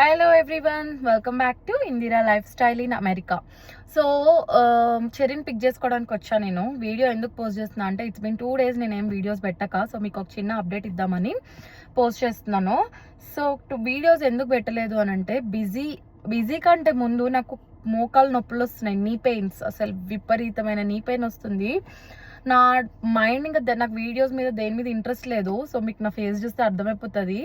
Hello everyone, welcome back to Indira lifestyle in America. So చెర్రీని pick చేసుకోవడానికి వచ్చా. నేను వీడియో ఎందుకు పోస్ట్ చేస్తున్నా అంటే ఇట్స్ బిన్ 2 days నేనేం వీడియోస్ పెట్టక, సో మీకు ఒక చిన్న అప్డేట్ ఇద్దామని పోస్ట్ చేస్తున్నాను. సో వీడియోస్ ఎందుకు పెట్టలేదు అని అంటే బిజీ కంటే ముందు నాకు మోకాలు నొప్పులు వస్తున్నాయి, నీ పెయిన్స్, అసలు విపరీతమైన నీ పెయిన్ వస్తుంది. నా మైండ్ ఇంకా నాకు వీడియోస్ మీద దేని మీద ఇంట్రెస్ట్ లేదు. సో మీకు నా ఫేస్ చూస్తే అర్థమైపోతుంది.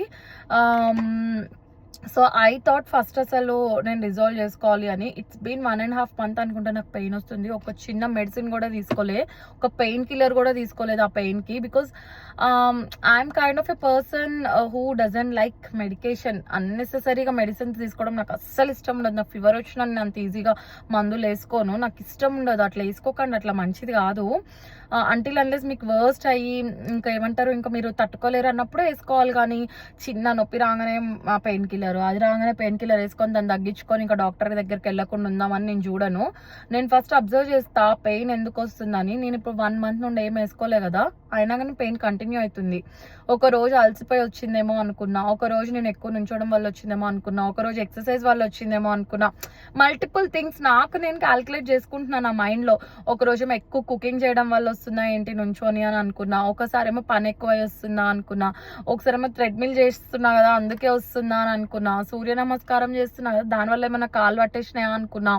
సో ఐ థాట్ ఫస్ట్ అసలు నేను రిజాల్వ్ చేసుకోవాలి అని. ఇట్స్ బీన్ 1.5 months అనుకుంటా నాకు పెయిన్ వస్తుంది. ఒక చిన్న మెడిసిన్ కూడా తీసుకోలే, ఒక పెయిన్ కిల్లర్ కూడా తీసుకోలేదు ఆ పెయిన్కి. Because I'm kind of a person who doesn't like medication. అన్నెసెసరీగా మెడిసిన్స్ తీసుకోవడం నాకు అస్సలు ఇష్టం ఉండదు. నాకు ఫీవర్ వచ్చినా నేను అంత ఈజీగా మందులు వేసుకోను, నాకు ఇష్టం ఉండదు. అట్లా వేసుకోకండి, అట్లా మంచిది కాదు. అంటిల్ అన్లెస్ మీకు వర్స్ట్ అయ్యి ఇంకా ఏమంటారు, ఇంకా మీరు తట్టుకోలేరు అన్నప్పుడు వేసుకోవాలి. కానీ చిన్న నొప్పి రాగానే ఆ పెయిన్ కిల్లర్, అది రాగానే పెయిన్ కిల్లర్ వేసుకొని దాన్ని తగ్గించుకొని ఇంకా డాక్టర్ దగ్గరికి వెళ్ళకుండా ఉందామని నేను చూడను. నేను ఫస్ట్ అబ్జర్వ్ చేస్తా పెయిన్ ఎందుకు వస్తుందని. నేను ఇప్పుడు 1 month నుండి ఏం వేసుకోలే కదా, అయినా కానీ పెయిన్ కంటిన్యూ అవుతుంది. ఒక రోజు అలసిపోయి వచ్చిందేమో అనుకున్నా, ఒక రోజు నేను ఎక్కువ నుంచోవడం వల్ల వచ్చిందేమో అనుకున్నా, ఒక రోజు ఎక్సర్సైజ్ వల్ల వచ్చిందేమో అనుకున్నా. మల్టిపుల్ థింగ్స్ నాకు నేను క్యాల్కులేట్ చేసుకుంటున్నాను నా మైండ్లో. ఒక రోజు ఎక్కువ కుకింగ్ చేయడం వల్ల వస్తుందా ఏంటి నుంచోని అని అనుకున్నా, ఒకసారేమో పని ఎక్కువ వస్తుందా అనుకున్నా, ఒకసారేమో థ్రెడ్మిల్ చేస్తున్నా కదా అందుకే వస్తుందా అని అనుకున్నా, సూర్య నమస్కారం చేస్తున్నా కదా దానివల్ల ఏమైనా కాలు పట్టేసినాయా అనుకున్నా.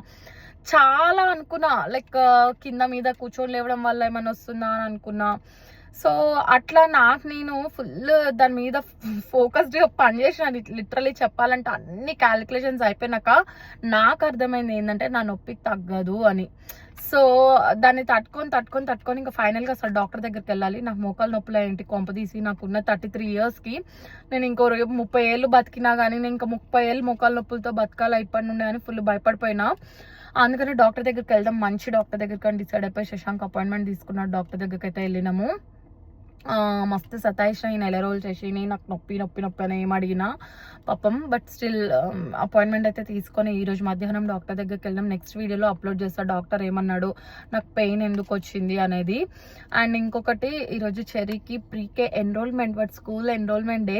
చాలా అనుకున్నా, లైక్ కింద మీద కూర్చొని లేవడం వల్ల ఏమైనా వస్తుందా అని అనుకున్నా. సో అట్లా నాకు నేను ఫుల్ దాని మీద ఫోకస్డ్గా పనిచేసిన. లిటరలీ చెప్పాలంటే అన్ని క్యాలిక్యులేషన్స్ అయిపోయినాక నాకు అర్థమైంది ఏంటంటే నా నొప్పి తగ్గదు అని. సో దాన్ని తట్టుకొని ఇంకా ఫైనల్గా అసలు డాక్టర్ దగ్గరికి వెళ్ళాలి. నాకు మోకాలు నొప్పులు ఏంటి కొంపదీసి, నాకున్న 33 yearsకి నేను ఇంకో 30 ఏళ్ళు బతికినా కానీ నేను ఇంకా 30 ఏళ్ళు మోకాలు నొప్పులతో బతకాలి ఇప్పటి నుండి అని ఫుల్ భయపడిపోయినా. అందుకని డాక్టర్ దగ్గరికి వెళ్దాం, మంచి డాక్టర్ దగ్గరికి అని డిసైడ్ అయిపోయి శశాంక్ అపాయింట్మెంట్ తీసుకున్నాడు. డాక్టర్ దగ్గరికి అయితే వెళ్ళినాము. మస్తు సతాయిష ఈ 1 రోజులు చేసి నాకు నొప్పి అని ఏం అడిగినా పాపం. బట్ స్టిల్ అపాయింట్మెంట్ అయితే తీసుకొని ఈరోజు మధ్యాహ్నం డాక్టర్ దగ్గరికి వెళ్ళాం. నెక్స్ట్ వీడియోలో అప్లోడ్ చేస్తాను డాక్టర్ ఏమన్నాడు, నాకు పెయిన్ ఎందుకు వచ్చింది అనేది. అండ్ ఇంకొకటి, ఈరోజు చెర్రీకి preK enrolment, but school enrolment day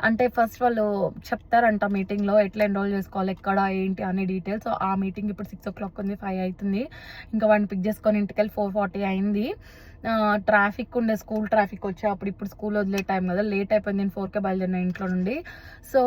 అంటే ఫస్ట్ వాళ్ళు చెప్తారంట మీటింగ్లో ఎట్లా ఎన్రోల్ చేసుకోవాలి, ఎక్కడ ఏంటి అనే డీటెయిల్స్. సో ఆ మీటింగ్ ఇప్పుడు 6 o'clock ఉంది, 5 అవుతుంది. ఇంకా వాడిని పిక్ చేసుకొని ఇంటికెళ్ళి 4:40 అయింది. ట్రాఫిక్ ఉండే, స్కూల్ ట్రాఫిక్ వచ్చే అప్పుడు. ఇప్పుడు స్కూల్ వదిలే టైం కదా, లేట్ అయిపోయింది. నేను 4కే బయలుదేరిన ఇంట్లో నుండి. సో